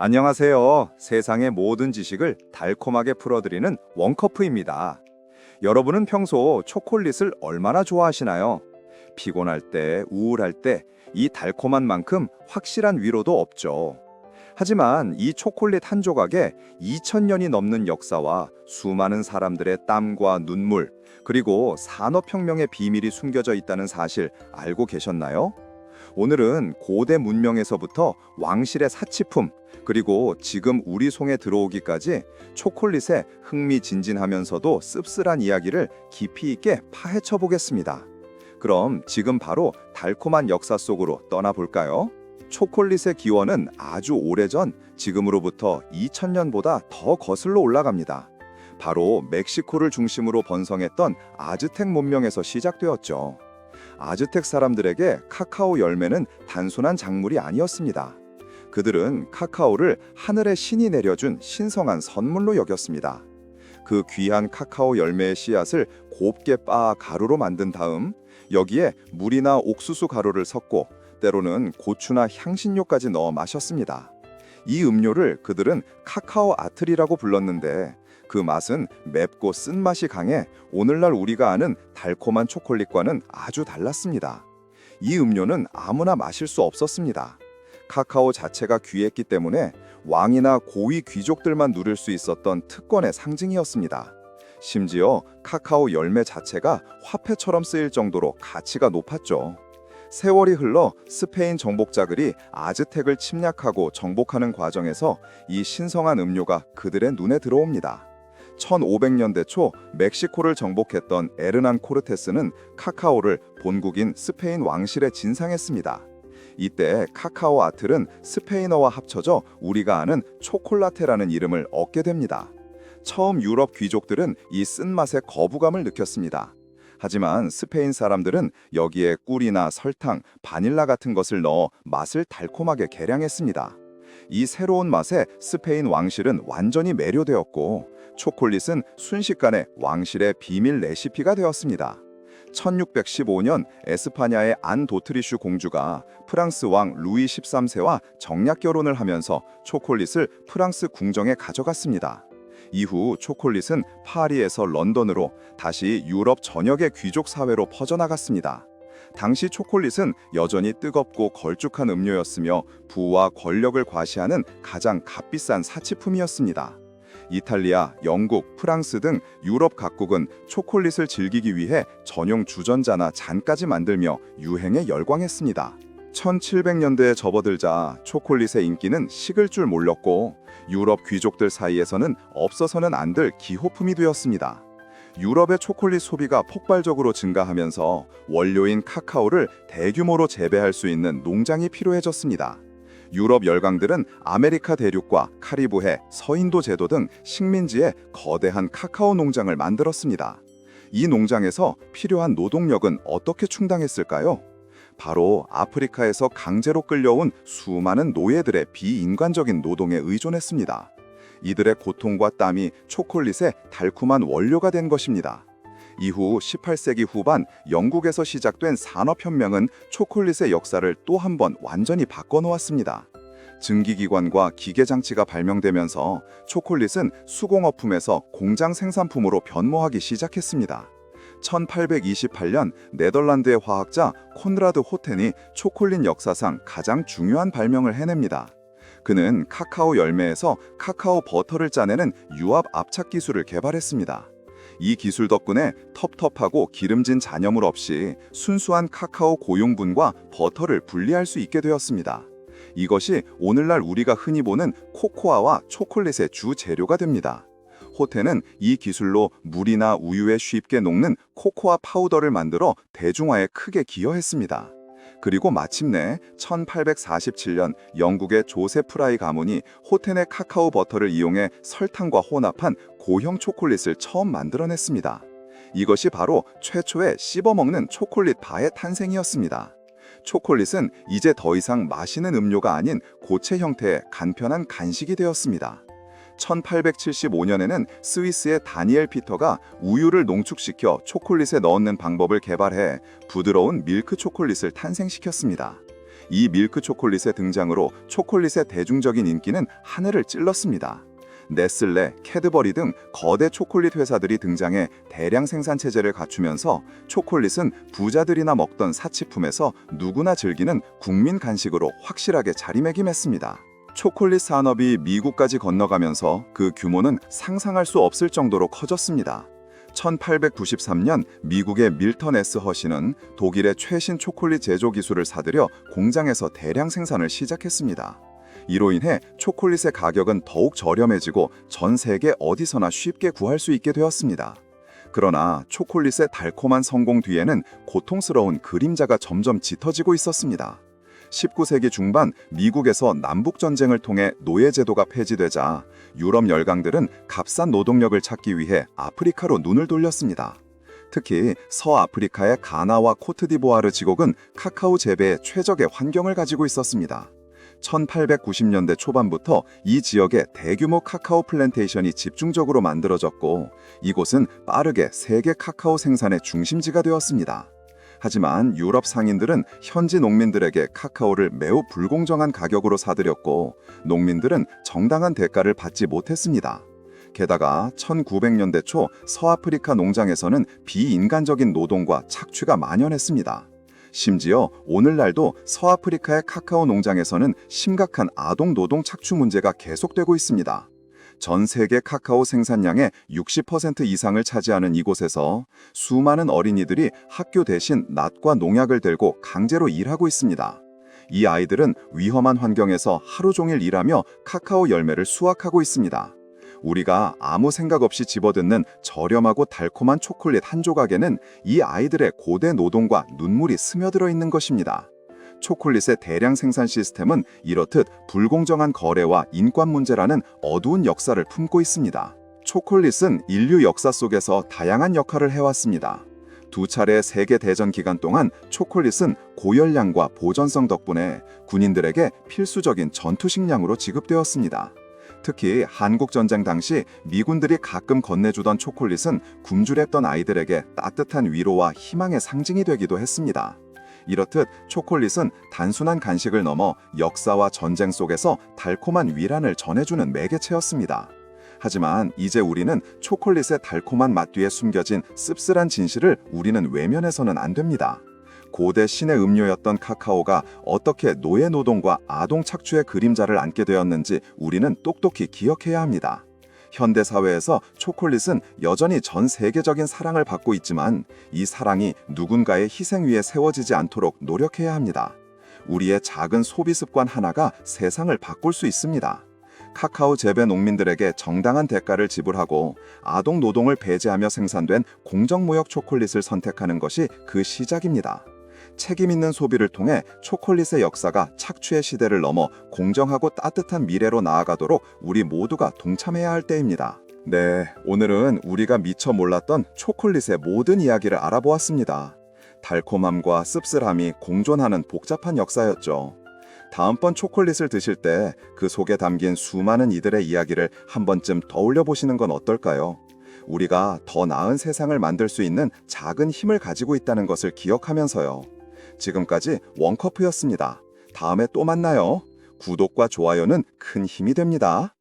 안녕하세요. 세상의 모든 지식을 달콤하게 풀어드리는 원커프입니다. 여러분은 평소 초콜릿을 얼마나 좋아하시나요? 피곤할 때, 우울할 때, 이 달콤한 만큼 확실한 위로도 없죠. 하지만 이 초콜릿 한 조각에 2000년이 넘는 역사와 수많은 사람들의 땀과 눈물, 그리고 산업혁명의 비밀이 숨겨져 있다는 사실 알고 계셨나요? 오늘은 고대 문명에서부터 왕실의 사치품, 그리고 지금 우리 손에 들어오기까지 초콜릿의 흥미진진하면서도 씁쓸한 이야기를 깊이 있게 파헤쳐 보겠습니다. 그럼 지금 바로 달콤한 역사 속으로 떠나볼까요? 초콜릿의 기원은 아주 오래전, 지금으로부터 2000년보다 더 거슬러 올라갑니다. 바로 멕시코를 중심으로 번성했던 아즈텍 문명에서 시작되었죠. 아즈텍 사람들에게 카카오 열매는 단순한 작물이 아니었습니다. 그들은 카카오를 하늘의 신이 내려준 신성한 선물로 여겼습니다. 그 귀한 카카오 열매의 씨앗을 곱게 빻아 가루로 만든 다음 여기에 물이나 옥수수 가루를 섞고 때로는 고추나 향신료까지 넣어 마셨습니다. 이 음료를 그들은 카카오 아틀이라고 불렀는데 그 맛은 맵고 쓴맛이 강해 오늘날 우리가 아는 달콤한 초콜릿과는 아주 달랐습니다. 이 음료는 아무나 마실 수 없었습니다. 카카오 자체가 귀했기 때문에 왕이나 고위 귀족들만 누릴 수 있었던 특권의 상징이었습니다. 심지어 카카오 열매 자체가 화폐처럼 쓰일 정도로 가치가 높았죠. 세월이 흘러 스페인 정복자들이 아즈텍을 침략하고 정복하는 과정에서 이 신성한 음료가 그들의 눈에 들어옵니다. 1500년대 초 멕시코를 정복했던 에르난 코르테스는 카카오를 본국인 스페인 왕실에 진상했습니다. 이때 카카오 아틀은 스페인어와 합쳐져 우리가 아는 초콜라테라는 이름을 얻게 됩니다. 처음 유럽 귀족들은 이 쓴맛에 거부감을 느꼈습니다. 하지만 스페인 사람들은 여기에 꿀이나 설탕, 바닐라 같은 것을 넣어 맛을 달콤하게 개량했습니다. 이 새로운 맛에 스페인 왕실은 완전히 매료되었고 초콜릿은 순식간에 왕실의 비밀 레시피가 되었습니다. 1615년 에스파냐의 안 도트리슈 공주가 프랑스 왕 루이 13세와 정략 결혼을 하면서 초콜릿을 프랑스 궁정에 가져갔습니다. 이후 초콜릿은 파리에서 런던으로 다시 유럽 전역의 귀족 사회로 퍼져나갔습니다. 당시 초콜릿은 여전히 뜨겁고 걸쭉한 음료였으며 부와 권력을 과시하는 가장 값비싼 사치품이었습니다. 이탈리아, 영국, 프랑스 등 유럽 각국은 초콜릿을 즐기기 위해 전용 주전자나 잔까지 만들며 유행에 열광했습니다. 1700년대에 접어들자 초콜릿의 인기는 식을 줄 몰랐고 유럽 귀족들 사이에서는 없어서는 안 될 기호품이 되었습니다. 유럽의 초콜릿 소비가 폭발적으로 증가하면서 원료인 카카오를 대규모로 재배할 수 있는 농장이 필요해졌습니다. 유럽 열강들은 아메리카 대륙과 카리브해, 서인도 제도 등 식민지에 거대한 카카오 농장을 만들었습니다. 이 농장에서 필요한 노동력은 어떻게 충당했을까요? 바로 아프리카에서 강제로 끌려온 수많은 노예들의 비인간적인 노동에 의존했습니다. 이들의 고통과 땀이 초콜릿의 달콤한 원료가 된 것입니다. 이후 18세기 후반 영국에서 시작된 산업혁명은 초콜릿의 역사를 또 한 번 완전히 바꿔놓았습니다. 증기기관과 기계장치가 발명되면서 초콜릿은 수공업품에서 공장 생산품으로 변모하기 시작했습니다. 1828년 네덜란드의 화학자 콘라드 호텐이 초콜릿 역사상 가장 중요한 발명을 해냅니다. 그는 카카오 열매에서 카카오 버터를 짜내는 유압 압착 기술을 개발했습니다. 이 기술 덕분에 텁텁하고 기름진 잔여물 없이 순수한 카카오 고용분과 버터를 분리할 수 있게 되었습니다. 이것이 오늘날 우리가 흔히 보는 코코아와 초콜릿의 주 재료가 됩니다. 호텔은 이 기술로 물이나 우유에 쉽게 녹는 코코아 파우더를 만들어 대중화에 크게 기여했습니다. 그리고 마침내 1847년 영국의 조세 프라이 가문이 호텐의 카카오 버터를 이용해 설탕과 혼합한 고형 초콜릿을 처음 만들어냈습니다. 이것이 바로 최초의 씹어먹는 초콜릿 바의 탄생이었습니다. 초콜릿은 이제 더 이상 마시는 음료가 아닌 고체 형태의 간편한 간식이 되었습니다. 1875년에는 스위스의 다니엘 피터가 우유를 농축시켜 초콜릿에 넣는 방법을 개발해 부드러운 밀크 초콜릿을 탄생시켰습니다. 이 밀크 초콜릿의 등장으로 초콜릿의 대중적인 인기는 하늘을 찔렀습니다. 네슬레, 캐드버리 등 거대 초콜릿 회사들이 등장해 대량 생산 체제를 갖추면서 초콜릿은 부자들이나 먹던 사치품에서 누구나 즐기는 국민 간식으로 확실하게 자리매김했습니다. 초콜릿 산업이 미국까지 건너가면서 그 규모는 상상할 수 없을 정도로 커졌습니다. 1893년 미국의 밀턴 S. 허시는 독일의 최신 초콜릿 제조 기술을 사들여 공장에서 대량 생산을 시작했습니다. 이로 인해 초콜릿의 가격은 더욱 저렴해지고 전 세계 어디서나 쉽게 구할 수 있게 되었습니다. 그러나 초콜릿의 달콤한 성공 뒤에는 고통스러운 그림자가 점점 짙어지고 있었습니다. 19세기 중반 미국에서 남북전쟁을 통해 노예제도가 폐지되자 유럽 열강들은 값싼 노동력을 찾기 위해 아프리카로 눈을 돌렸습니다. 특히 서아프리카의 가나와 코트디부아르 지곡은 카카오 재배에 최적의 환경을 가지고 있었습니다. 1890년대 초반부터 이 지역에 대규모 카카오 플랜테이션이 집중적으로 만들어졌고 이곳은 빠르게 세계 카카오 생산의 중심지가 되었습니다. 하지만 유럽 상인들은 현지 농민들에게 카카오를 매우 불공정한 가격으로 사들였고 농민들은 정당한 대가를 받지 못했습니다. 게다가 1900년대 초 서아프리카 농장에서는 비인간적인 노동과 착취가 만연했습니다. 심지어 오늘날도 서아프리카의 카카오 농장에서는 심각한 아동 노동 착취 문제가 계속되고 있습니다. 전 세계 카카오 생산량의 60% 이상을 차지하는 이곳에서 수많은 어린이들이 학교 대신 낫과 농약을 들고 강제로 일하고 있습니다. 이 아이들은 위험한 환경에서 하루 종일 일하며 카카오 열매를 수확하고 있습니다. 우리가 아무 생각 없이 집어듣는 저렴하고 달콤한 초콜릿 한 조각에는 이 아이들의 고대 노동과 눈물이 스며들어 있는 것입니다. 초콜릿의 대량 생산 시스템은 이렇듯 불공정한 거래와 인권 문제라는 어두운 역사를 품고 있습니다. 초콜릿은 인류 역사 속에서 다양한 역할을 해왔습니다. 두 차례 세계대전 기간 동안 초콜릿은 고열량과 보존성 덕분에 군인들에게 필수적인 전투 식량으로 지급되었습니다. 특히 한국전쟁 당시 미군들이 가끔 건네주던 초콜릿은 굶주렸던 아이들에게 따뜻한 위로와 희망의 상징이 되기도 했습니다. 이렇듯 초콜릿은 단순한 간식을 넘어 역사와 전쟁 속에서 달콤한 위란을 전해주는 매개체였습니다. 하지만 이제 우리는 초콜릿의 달콤한 맛 뒤에 숨겨진 씁쓸한 진실을 우리는 외면해서는 안 됩니다. 고대 신의 음료였던 카카오가 어떻게 노예 노동과 아동 착취의 그림자를 안게 되었는지 우리는 똑똑히 기억해야 합니다. 현대 사회에서 초콜릿은 여전히 전 세계적인 사랑을 받고 있지만 이 사랑이 누군가의 희생 위에 세워지지 않도록 노력해야 합니다. 우리의 작은 소비 습관 하나가 세상을 바꿀 수 있습니다. 카카오 재배 농민들에게 정당한 대가를 지불하고 아동 노동을 배제하며 생산된 공정무역 초콜릿을 선택하는 것이 그 시작입니다. 책임 있는 소비를 통해 초콜릿의 역사가 착취의 시대를 넘어 공정하고 따뜻한 미래로 나아가도록 우리 모두가 동참해야 할 때입니다. 네, 오늘은 우리가 미처 몰랐던 초콜릿의 모든 이야기를 알아보았습니다. 달콤함과 씁쓸함이 공존하는 복잡한 역사였죠. 다음번 초콜릿을 드실 때 그 속에 담긴 수많은 이들의 이야기를 한 번쯤 떠올려 보시는 건 어떨까요? 우리가 더 나은 세상을 만들 수 있는 작은 힘을 가지고 있다는 것을 기억하면서요. 지금까지 원커프였습니다. 다음에 또 만나요. 구독과 좋아요는 큰 힘이 됩니다.